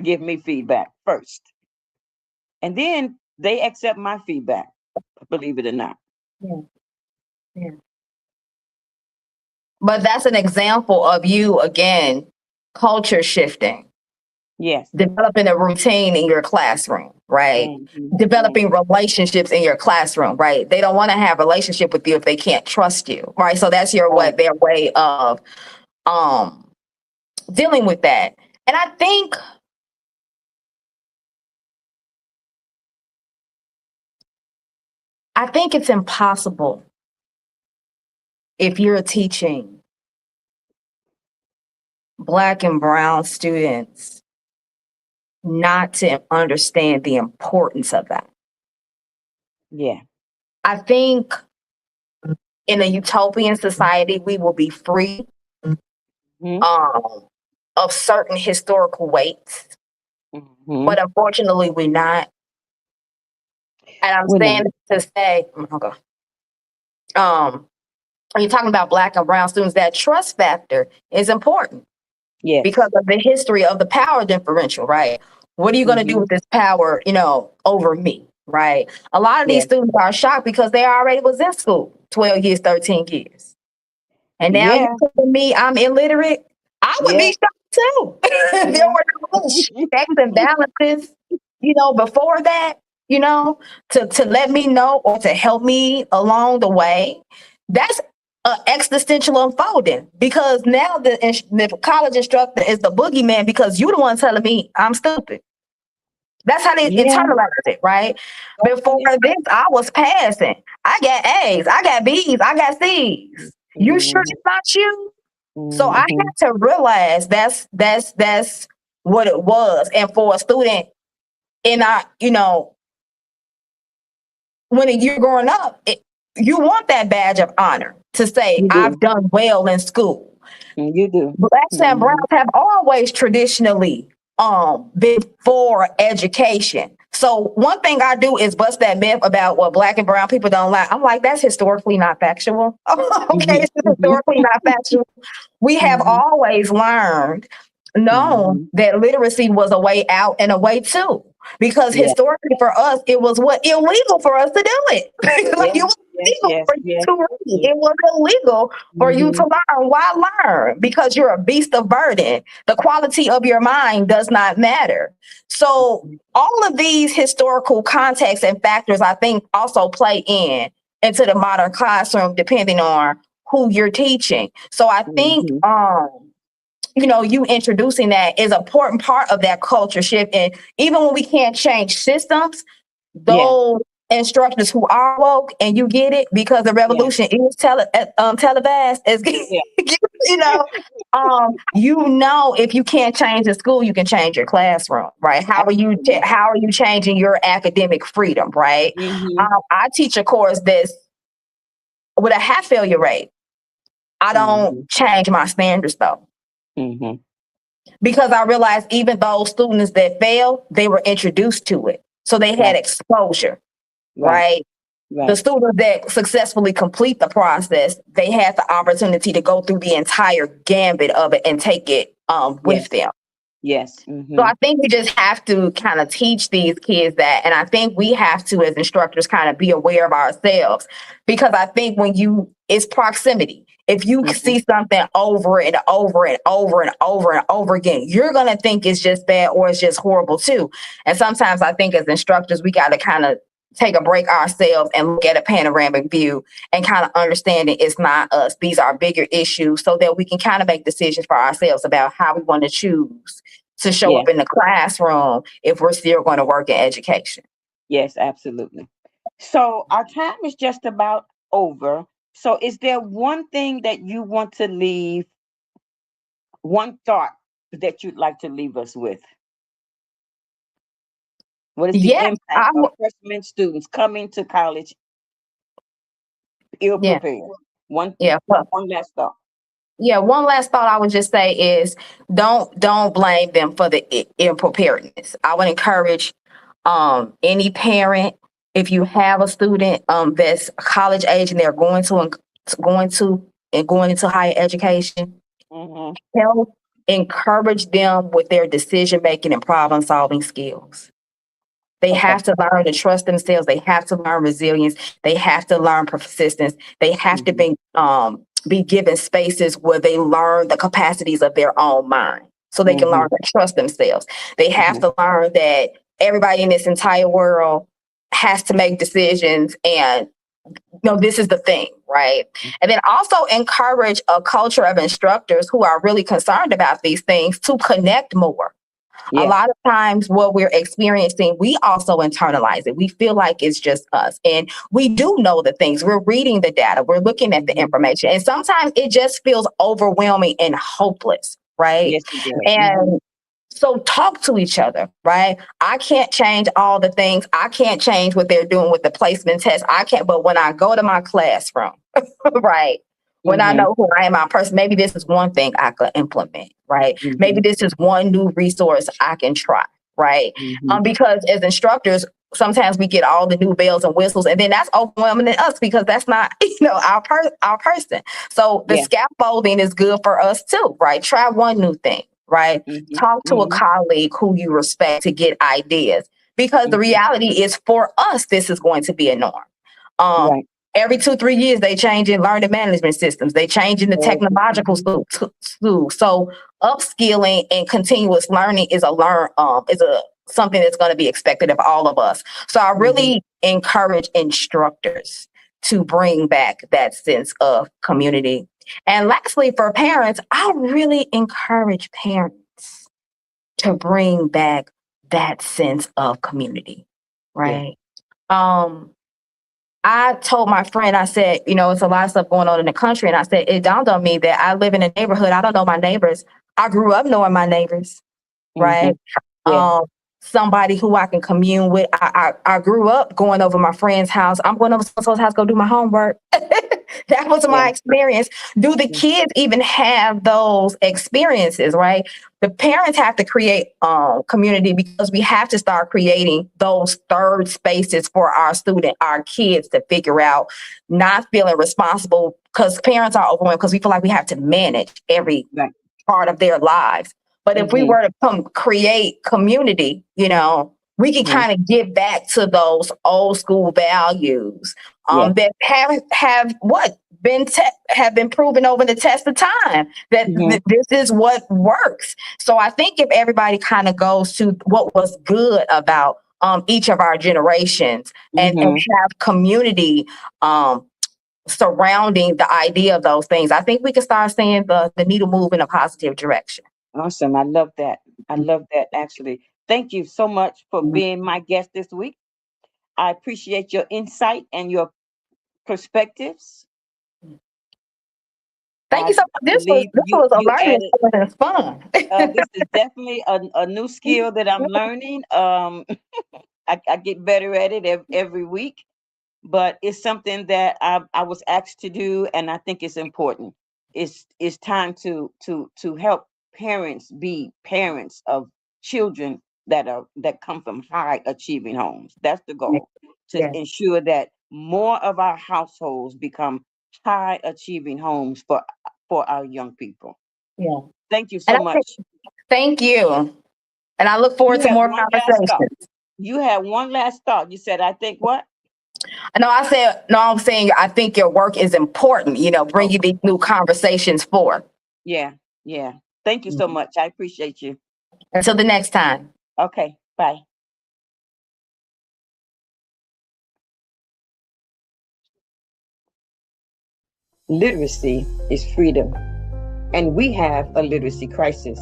give me feedback first. And then they accept my feedback, believe it or not. But that's an example of you, again, culture shifting. Yes. Developing a routine in your classroom, right? Developing relationships in your classroom, right? They don't want to have a relationship with you if they can't trust you, right? So that's their way of dealing with that. And I think it's impossible if you're teaching Black and Brown students not to understand the importance of that. Yeah. I think in a utopian society, we will be free of certain historical weights. But unfortunately, we're not. And I'm saying to say, when you're talking about Black and Brown students, that trust factor is important. Yes. Because of the history of the power differential, right? What are you going to do with this power, over me, right? A lot of these students are shocked because they already was in school 12 years, 13 years. And now you're telling me I'm illiterate? I would be shocked too. There were no checks and balances, before that, to let me know or to help me along the way. That's existential unfolding, because now the college instructor is the boogeyman because you're the one telling me I'm stupid. That's how they Yeah. internalize it, right? Before this, I was passing. I got A's, I got B's, I got C's. You sure Mhm. it's not you? So I Mhm. had to realize that's what it was. And for a student in our, when you're growing up, you want that badge of honor to say, You I've do. done well in school. You do. Blacks and browns Mhm. have always traditionally been for education. So one thing I do is bust that myth about what black and brown people don't like. I'm like, that's historically not factual. Okay, Mhm. it's historically not factual. We have Mhm. always known Mhm. that literacy was a way out and a way too. Because Yeah. historically for us, it was what illegal for us to do it. Like it Yes. was Yes. illegal Yes. for you Yes. to read. Yes. It was illegal for you to Mhm. learn. Why learn? Because you're a beast of burden. The quality of your mind does not matter. So all of these historical contexts and factors, I think, also play into the modern classroom, depending on who you're teaching. So I think Mhm. you introducing that is an important part of that culture shift. And even when we can't change systems, Yeah. those instructors who are woke and you get it because the Yeah. revolution is televised as Yeah. you know if you can't change the school, you can change your classroom, right? Absolutely. How are you changing your academic freedom, right? Mhm. I teach a course that's with a half failure rate. I don't Mhm. change my standards though, Mhm. because I realized even those students that fail, they were introduced to it. So they had Right. exposure, Right. right? The Right. students that successfully complete the process, they had the opportunity to go through the entire gambit of it and take it with Yes. them. Yes. So I Mhm. think we just have to kind of teach these kids that. And I think we have to, as instructors, kind of be aware of ourselves, because I think it's proximity. If you Mhm. see something over and over and over and over and over again, you're going to think it's just bad or it's just horrible too. And sometimes I think as instructors, we got to kind of take a break ourselves and look at a panoramic view and kind of understand that it's not us. These are bigger issues, so that we can kind of make decisions for ourselves about how we want to choose to show Yeah. up in the classroom if we're still going to work in education. Yes. Absolutely. So our time is just about over. So is there one thing that you want to leave, one thought that you'd like to leave us with? What is the Yes, impact of freshman students coming to college ill yeah, prepared? One yeah. one last thought. Yeah, one last thought I would just say is don't blame them for the unpreparedness. I would encourage any parent, if you have a student that's college age and they're going into higher education, Mm-hmm. help encourage them with their decision making and problem solving skills. They Okay. have to learn to trust themselves. They have to learn resilience. They have to learn persistence. They have to Mm-hmm. be given spaces where they learn the capacities of their own mind, so they can Mm-hmm. learn to trust themselves. They have Mm-hmm. to learn that everybody in this entire world has to make decisions, and this is the thing, right? And then also encourage a culture of instructors who are really concerned about these things to connect more. A Yeah. lot of times what we're experiencing, we also internalize it. We feel like it's just us. And we do know the things. We're reading the data. We're looking at the Mm-hmm. information. And sometimes it just feels overwhelming and hopeless, right? Yes, it does. Mm-hmm. And so talk to each other, right? I can't change all the things. I can't change what they're doing with the placement test. I can't, but when I go to my classroom, right? When I Mm-hmm. know who I am, my person, maybe this is one thing I could implement, right? Mm-hmm. Maybe this is one new resource I can try, right? Mm-hmm. Because as instructors, sometimes we get all the new bells and whistles, and then that's overwhelming to us because that's not, our person. So the Yeah. scaffolding is good for us too, right? Try one new thing, right? Mm-hmm. Talk to a Mm-hmm. colleague who you respect to get ideas, because the Mm-hmm. reality is for us, this is going to be a norm. Um, Right. every 2-3 years, they change in learning management systems. They change in the technological Mm-hmm. school. So upskilling and continuous learning is something that's going to be expected of all of us. So I Mm-hmm. really encourage instructors to bring back that sense of community. And lastly, for parents, I really encourage parents to bring back that sense of community, right? I told my friend, I said, it's a lot of stuff going on in the country. And I said, it dawned on me that I live in a neighborhood. I don't know my neighbors. I grew up knowing my neighbors, right? Yeah. Somebody who I can commune with. I grew up going over my friend's house. I'm going over someone's house, go do my homework. That was my experience. Do the kids even have those experiences, right? The parents have to create community, because we have to start creating those third spaces for our kids to figure out, not feeling responsible, because parents are overwhelmed because we feel like we have to manage every part of their lives. But if we were to create community, we can kind of get back to those old school values that have been proven over the test of time, that this is what works. So I think if everybody kind of goes to what was good about each of our generations and have community surrounding the idea of those things, I think we can start seeing the needle move in a positive direction. Awesome. I love that. I love that, actually. Thank you so much for being my guest this week. I appreciate your insight and your perspectives. Thank you so much. This was a learning experience. It was fun. This is definitely a new skill that I'm learning. I get better at it every week, but it's something that I was asked to do, and I think it's important. It's time to help parents be parents of children that come from high achieving homes. That's the goal, to ensure that more of our households become high achieving homes for our young people. Yeah. Thank you so much. Thank you. And I look forward to more conversations. You had one last thought. You said, I think what? No, I'm saying I think your work is important, bringing these new conversations forth. Yeah. Thank you so much. I appreciate you. Until the next time. Okay, bye. Literacy is freedom, and we have a literacy crisis.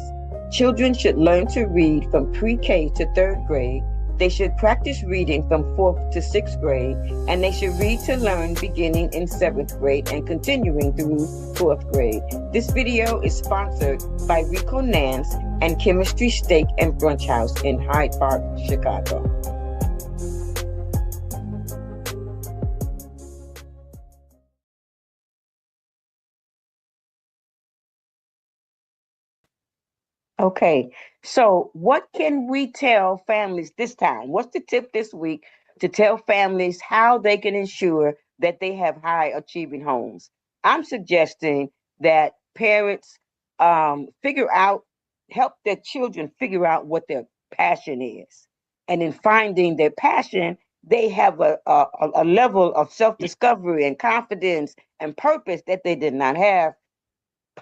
Children should learn to read from pre-K to third grade. They should practice reading from fourth to sixth grade, and they should read to learn beginning in seventh grade and continuing through fourth grade. This video is sponsored by Rico Nance and Chemistry Steak and Brunch House in Hyde Park, Chicago. Okay, so what can we tell families this time? What's the tip this week to tell families how they can ensure that they have high achieving homes? I'm suggesting that parents help their children figure out what their passion is. And in finding their passion, they have a level of self-discovery and confidence and purpose that they did not have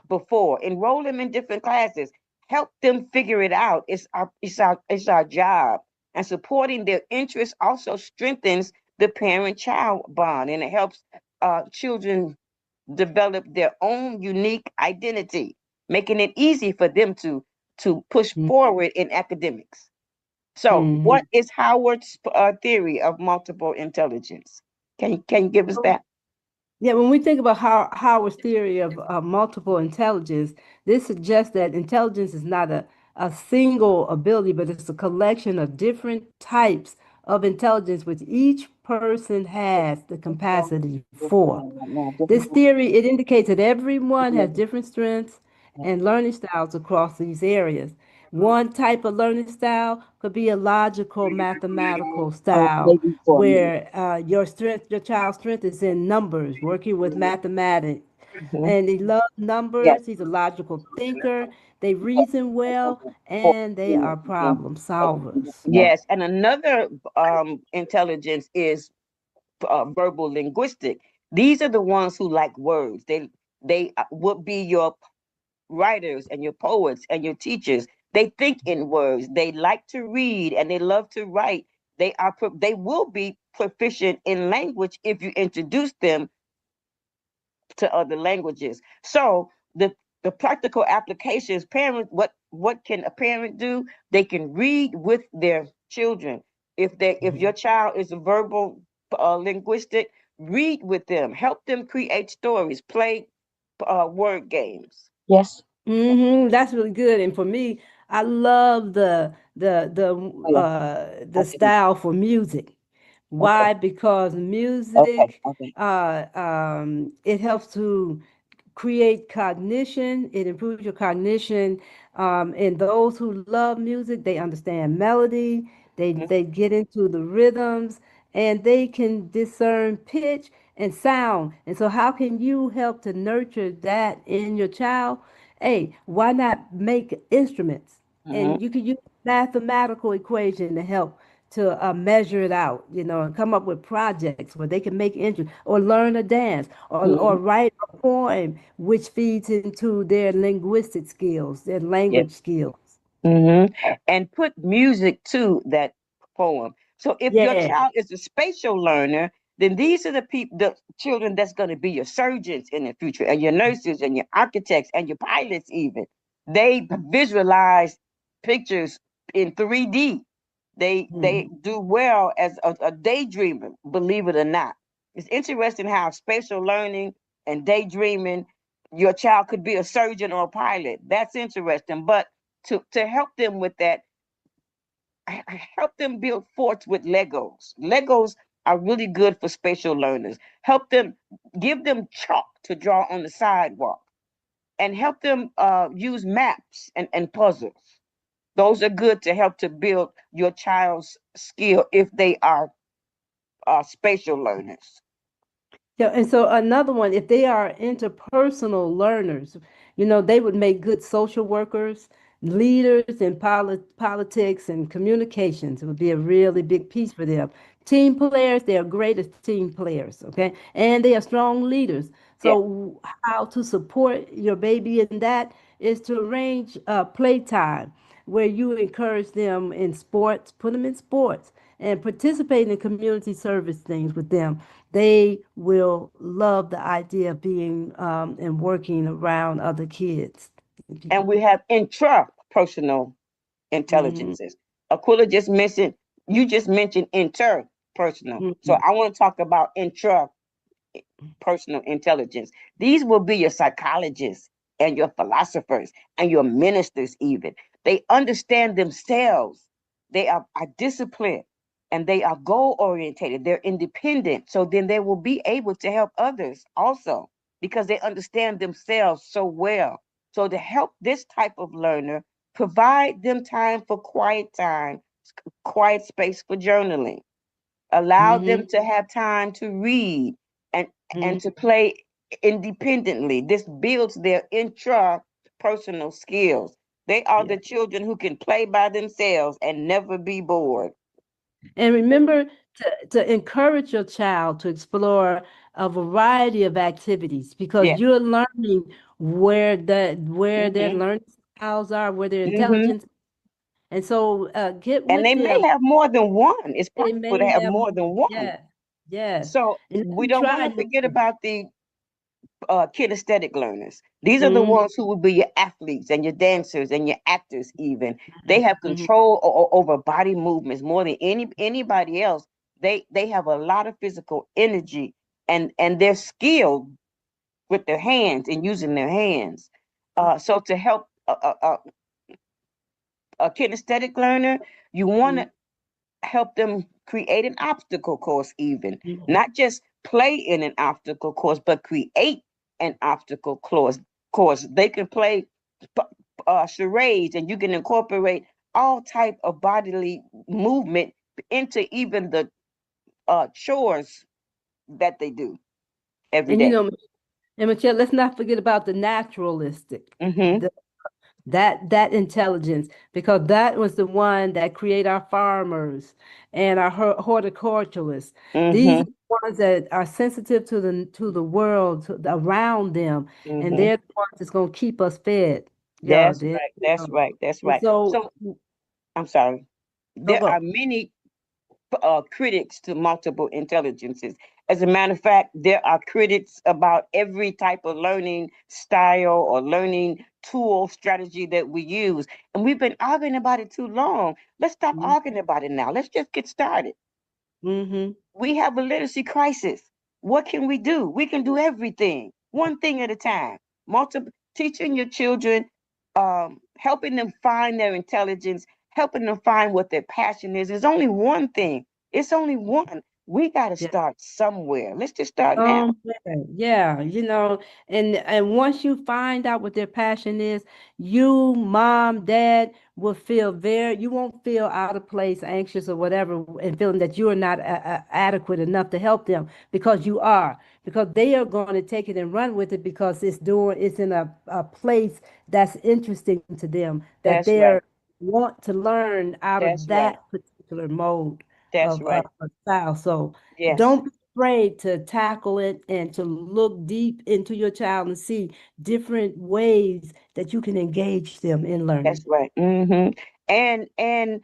before. Enroll them in different classes. Help them figure it out. It's our job. And supporting their interests also strengthens the parent-child bond, and it helps children develop their own unique identity, making it easy for them to push forward in academics. So, what is Howard's theory of multiple intelligence? Can you give us that? Yeah, when we think about Howard's theory of multiple intelligence, this suggests that intelligence is not a single ability, but it's a collection of different types of intelligence which each person has the capacity for. This theory, it indicates that everyone has different strengths and learning styles across these areas. One type of learning style could be a logical mathematical style where your child's strength is in numbers, working with mathematics. And they love numbers. He's a logical thinker. They reason well, and they are problem solvers. Yes, and another intelligence is verbal linguistic. These are the ones who like words. They would be your writers and your poets and your teachers. They think in words. They like to read and they love to write. They will be proficient in language if you introduce them to other languages. So the the practical applications. Parents, what can a parent do? They can read with their children. If your child is a verbal linguistic, read with them. Help them create stories. Play word games. Yes. That's really good. And for me, I love Oh, yeah. the style for music. Okay. Why? Because Okay. music, Okay. it helps to create cognition. It improves your cognition. And those who love music, they understand melody. Mhm. They get into the rhythms, and they can discern pitch and sound. And so, how can you help to nurture that in your child? Hey, why not make instruments? Mhm. And you can use mathematical equation to help to measure it out, and come up with projects where they can make interest or learn a dance or Mhm. write a poem, which feeds into their linguistic skills, their Yeah. language skills. And put music to that poem. So if your Yeah. child is a spatial learner, then these are the children that's going to be your surgeons in the future, and your nurses, and your architects, and your pilots. Even they visualize pictures in 3D. They Mhm. do well as a daydreamer. Believe it or not, it's interesting how spatial learning and daydreaming. Your child could be a surgeon or a pilot. That's interesting, but to help them with that, I help them build forts with Legos. Legos are really good for spatial learners. Help them, give them chalk to draw on the sidewalk, and help them use maps and puzzles. Those are good to help to build your child's skill if they are spatial learners. Yeah, and so another one, if they are interpersonal learners, they would make good social workers, leaders in politics and communications. It would be a really big piece for them. Team players, they are great as team players, okay? And they are strong leaders. Yeah. So how to support your baby in that is to arrange playtime where you encourage them in sports, put them in sports, and participate in community service things with them. They will love the idea of being and working around other kids and And people. we have intrapersonal Mhm, intelligences. Aquila just mentioned, you just mentioned interpersonal. So mhm, I want to talk about intrapersonal intelligence. These will be your psychologists and your philosophers and your ministers, even. They understand themselves. They are disciplined, and they are goal orientated. They're independent. So then they will be able to help others also because they understand themselves so well. So to help this type of learner, provide them time, quiet space for journaling. Allow them mhm, to have time to read and mhm. to play independently. This builds their intrapersonal skills. They are Yeah. the children who can play by themselves and never be bored. And remember to encourage your child to explore a variety of activities because Yeah. you're learning where their Hmm. learning styles are, where their Hmm. intelligence. And so get And with they may them. have more than one. It's They possible to may have have more more. than one. Yes, yes. So And let we them don't want try to new forget things. about the kinesthetic learners. These are the Mhm, ones who will be your athletes and your dancers and your actors. Even they have mhm. control over body movements more than anybody else. They have a lot of physical energy, and they're skilled with their hands and using their hands. So to help a kinesthetic learner, you want Mhm, to help them create an obstacle course, even mhm. not just play in an obstacle course, but create an obstacle course. They can play charades, and you can incorporate all type of bodily movement into even the chores that they do every And day. and Michelle, let's not forget about the naturalistic, Mm-hmm. the, that intelligence, because that was the one that create our farmers and our horticulturalists. These are Mm-hmm. the ones that are sensitive to the world around them, and Mm-hmm. they're the ones that's gonna keep us fed. Yeah, That's right. That's right. That's and right. so So I'm sorry. go There are go. many critics to multiple intelligences. As a matter of fact, there are critics about every type of learning style or learning tool strategy that we use. And we've been arguing about it too long. Let's stop arguing about it now. Let's just get started. Mm-hmm. We have a literacy crisis. What can we do? We can do everything, one thing at a time. Teaching your children, helping them find their intelligence, helping them find what their passion is only one thing. It's only one. We got to start somewhere. Let's just start now. Yeah, and once you find out what their passion is, you, mom, dad, will you won't feel out of place, anxious, or whatever, and feeling that you are not adequate enough to help them, because you are, because they are going to take it and run with it, because it's in a place that's interesting to them, that That's right. want to learn out of That's right. that particular mode That's of right. style. So Yes. don't be afraid to tackle it and to look deep into your child and see different ways that you can engage them in learning. That's right. And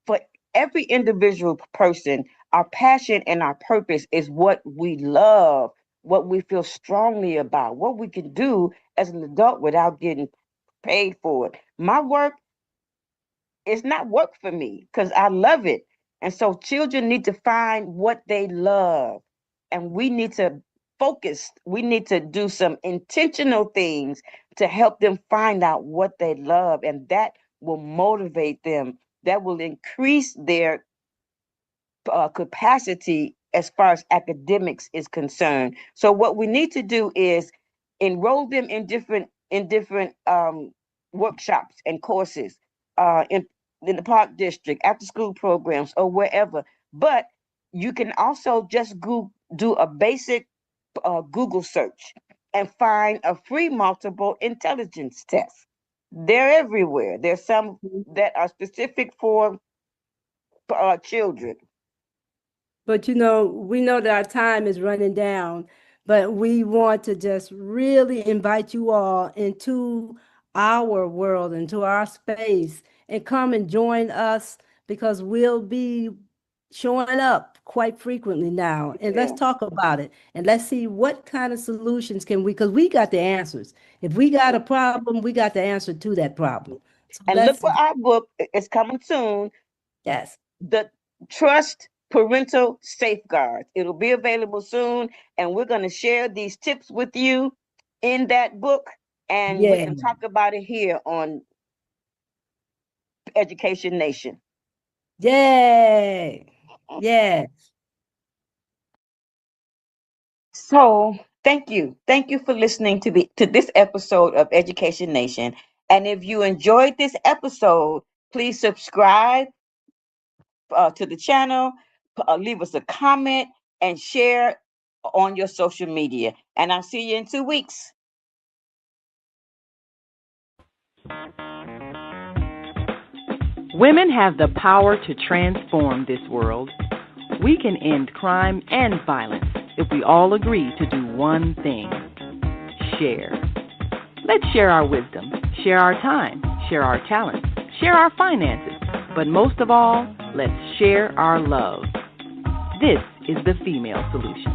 for every individual person, our passion and our purpose is what we love, what we feel strongly about, what we can do as an adult without getting paid for it. My work is not work for me because I love it. And so children need to find what they love. And we need to focus. We need to do some intentional things to help them find out what they love. And that will motivate them. That will increase their capacity as far as academics is concerned. So what we need to do is enroll them in different workshops and courses uh, in in the park district, after school programs, or wherever. But you can also just do a basic Google search and find a free multiple intelligence test. They're everywhere. There's some that are specific for children. But we know that our time is running down, but we want to just really invite you all into our world, into our space, and come and join us, because we'll be showing up quite frequently now. And let's Yeah. talk about it, and let's see what kind of solutions can we, because we got the answers. If we got a problem, we got the answer to that problem. So And look let's, for our book. It's coming soon. yes. The Trust Parental Safeguards. It'll be available soon, and we're going to share these tips with you in that book, and we Yeah. can talk about it here on Education Nation. Yay. Yeah. So, thank you for listening to this episode of Education Nation. And if you enjoyed this episode, please subscribe to the channel, leave us a comment, and share on your social media. And I'll see you in 2 weeks. Women have the power to transform this world. We can end crime and violence if we all agree to do one thing: share. Let's share our wisdom, share our time, share our talents, share our finances, but most of all, let's share our love. This is the female solution.